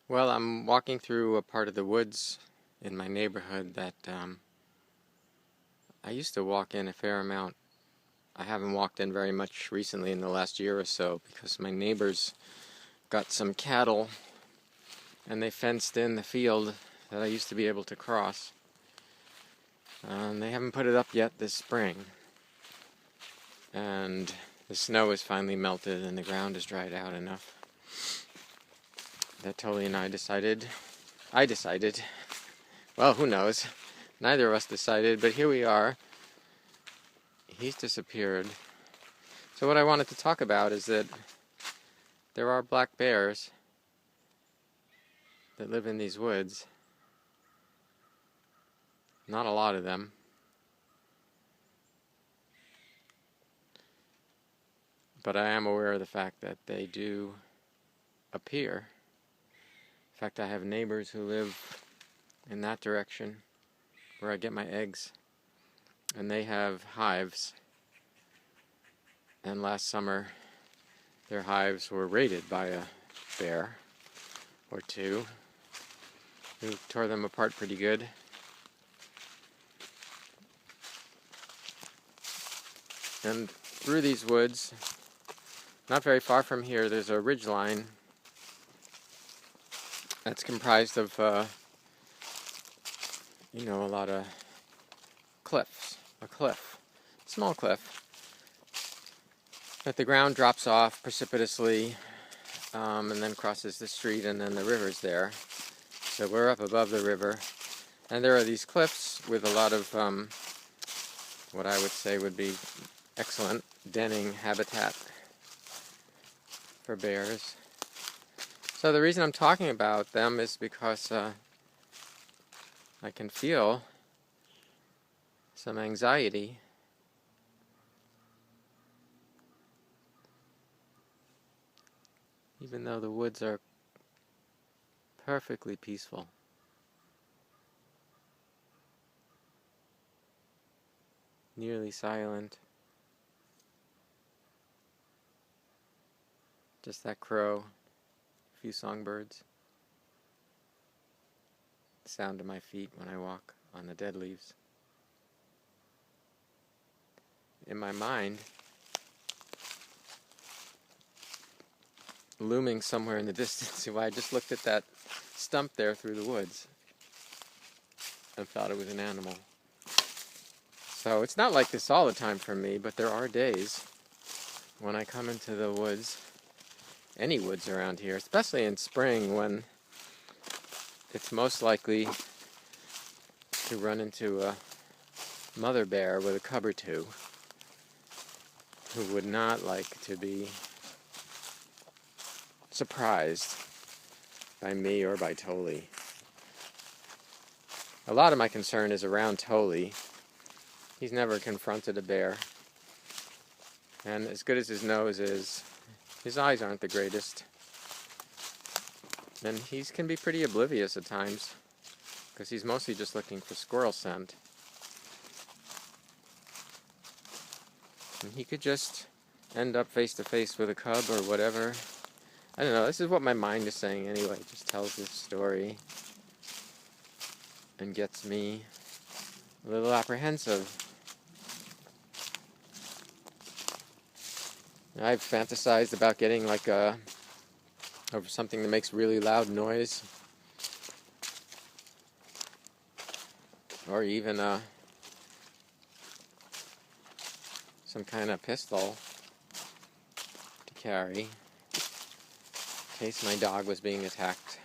Well, I'm walking through a part of the woods in my neighborhood that I used to walk in a fair amount. I haven't walked in very much recently in the last year or so because my neighbors got some cattle and they fenced in the field that I used to be able to cross. And they haven't put it up yet this spring. And the snow has finally melted and the ground has dried out enough that Tolly and I decided, well, who knows? Neither of us decided, but here we are. He's disappeared. So what I wanted to talk about is that there are black bears that live in these woods. Not a lot of them. But I am aware of the fact that they do appear. In fact, I have neighbors who live in that direction where I get my eggs. And they have hives. And last summer, their hives were raided by a bear or two who tore them apart pretty good. And through these woods, not very far from here, there's a ridgeline that's comprised of, a lot of cliffs. A cliff. Small cliff. That the ground drops off precipitously and then crosses the street, and then the river's there. So we're up above the river. And there are these cliffs with a lot of what I would say would be excellent denning habitat for bears. So the reason I'm talking about them is because I can feel some anxiety. Even though the woods are perfectly peaceful. Nearly silent. Just that crow, a few songbirds. The sound of my feet when I walk on the dead leaves. In my mind, looming somewhere in the distance, I just looked at that stump there through the woods and thought it was an animal. So it's not like this all the time for me, but there are days when I come into the woods, any woods around here, especially in spring when it's most likely to run into a mother bear with a cub or two who would not like to be surprised by me or by Tolly. A lot of my concern is around Tolly. He's never confronted a bear. And as good as his nose is, his eyes aren't the greatest. And he can be pretty oblivious at times, because he's mostly just looking for squirrel scent. And he could just end up face to face with a cub or whatever. I don't know, this is what my mind is saying anyway. It just tells this story and gets me a little apprehensive. I've fantasized about getting like over something that makes really loud noise, or even some kind of pistol to carry in case my dog was being attacked,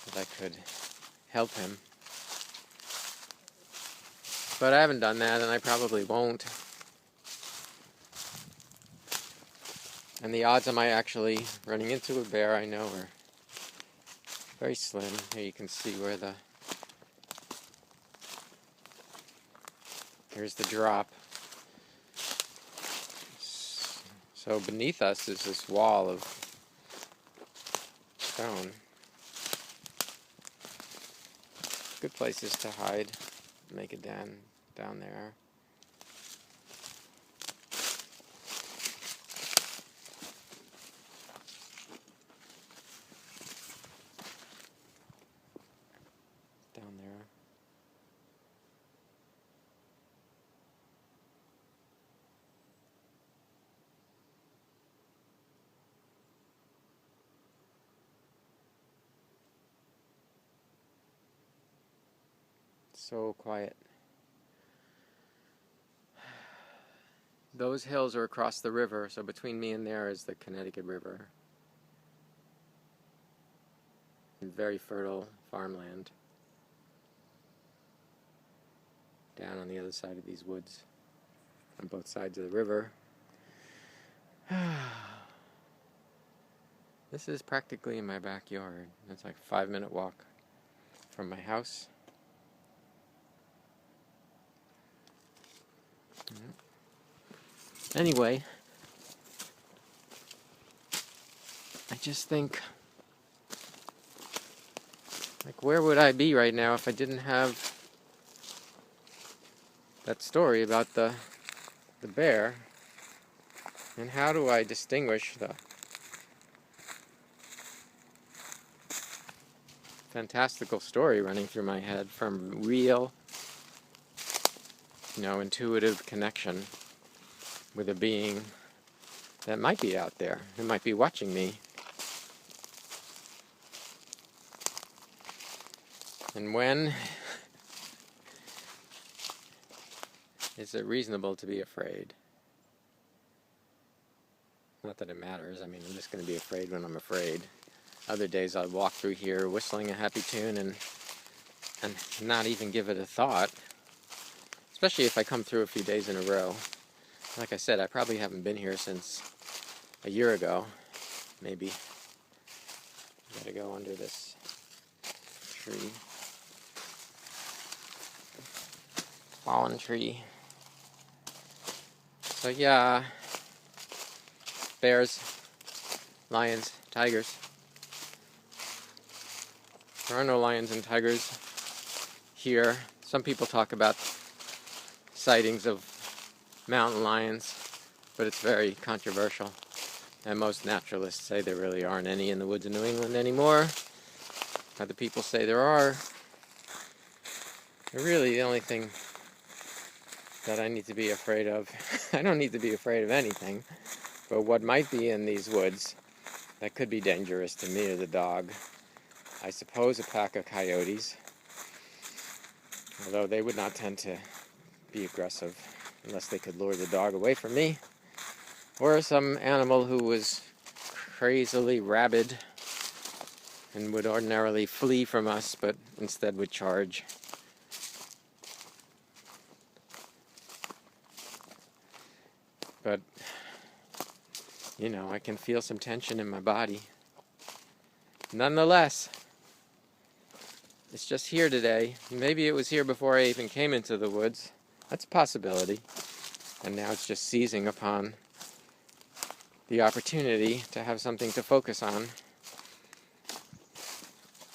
that I could help him. But I haven't done that, and I probably won't. And the odds of my actually running into a bear, I know, are very slim. Here you can see where here's the drop. So beneath us is this wall of stone. Good places to hide, make it down there. So quiet. Those hills are across the river, so between me and there is the Connecticut River. And very fertile farmland. Down on the other side of these woods. On both sides of the river. This is practically in my backyard. It's like a 5-minute walk from my house. Anyway, I just think, like, where would I be right now if I didn't have that story about the bear? And how do I distinguish the fantastical story running through my head from real, intuitive connection with a being that might be out there, who might be watching me? And when is it reasonable to be afraid? Not that it matters. I mean, I'm just going to be afraid when I'm afraid. Other days I'll walk through here whistling a happy tune and not even give it a thought. Especially if I come through a few days in a row. Like I said, I probably haven't been here since a year ago, maybe. Gotta go under this tree. Fallen tree. So yeah, bears, lions, tigers. There are no lions and tigers here. Some people talk about sightings of mountain lions, but it's very controversial. And most naturalists say there really aren't any in the woods of New England anymore. Other people say there are. Really, the only thing that I need to be afraid of, I don't need to be afraid of anything, but what might be in these woods that could be dangerous to me or the dog. I suppose a pack of coyotes, although they would not tend to be aggressive unless they could lure the dog away from me, or some animal who was crazily rabid and would ordinarily flee from us, but instead would charge. But, I can feel some tension in my body. Nonetheless, it's just here today. Maybe it was here before I even came into the woods. That's a possibility. And now it's just seizing upon the opportunity to have something to focus on.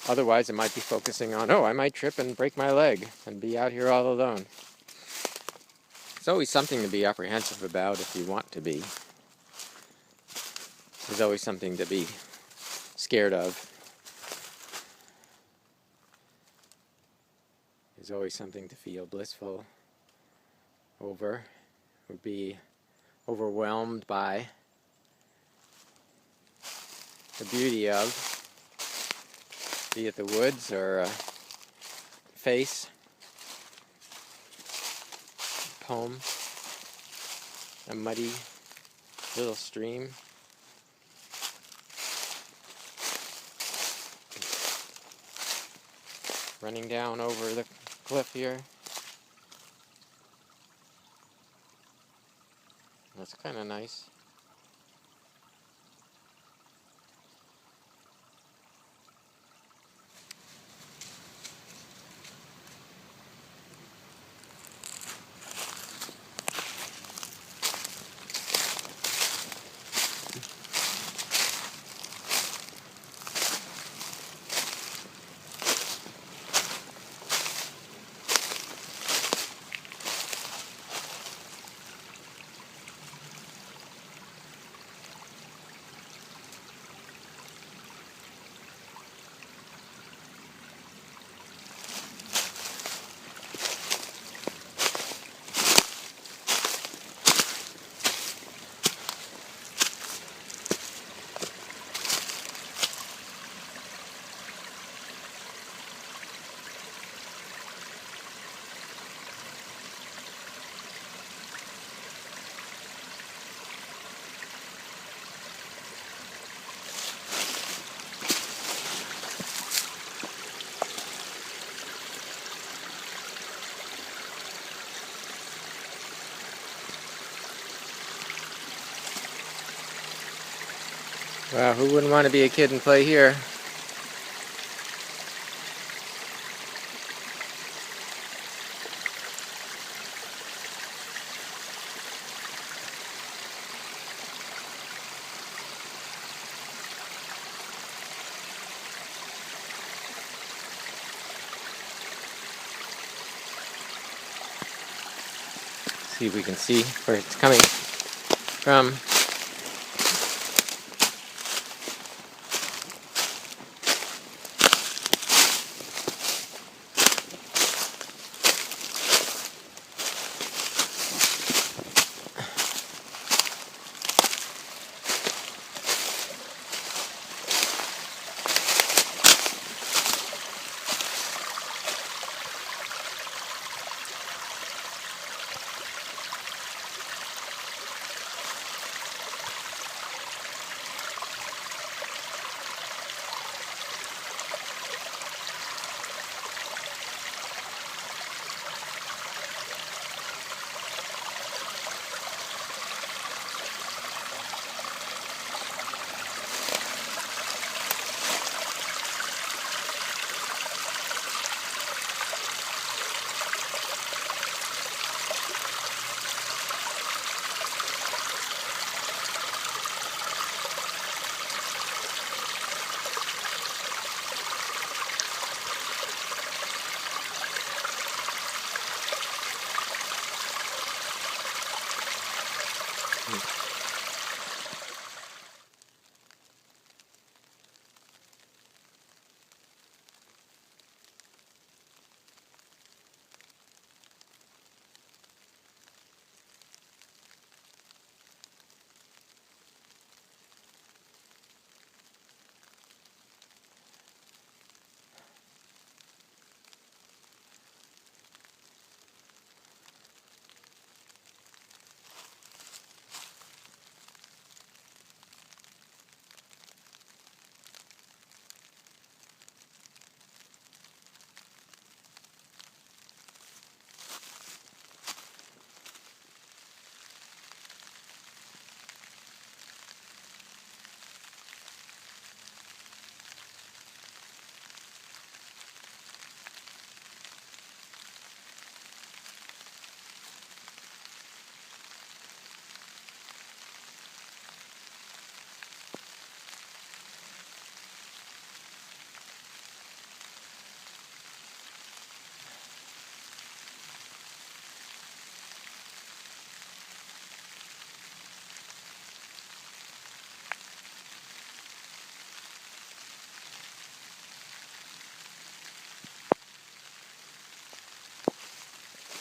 Otherwise, it might be focusing on, I might trip and break my leg and be out here all alone. It's always something to be apprehensive about if you want to be. There's always something to be scared of. There's always something to feel blissful over, or be overwhelmed by the beauty of, be it the woods or a face, a poem, a muddy little stream. Running down over the cliff here. That's kind of nice. Wow, who wouldn't want to be a kid and play here? See if we can see where it's coming from.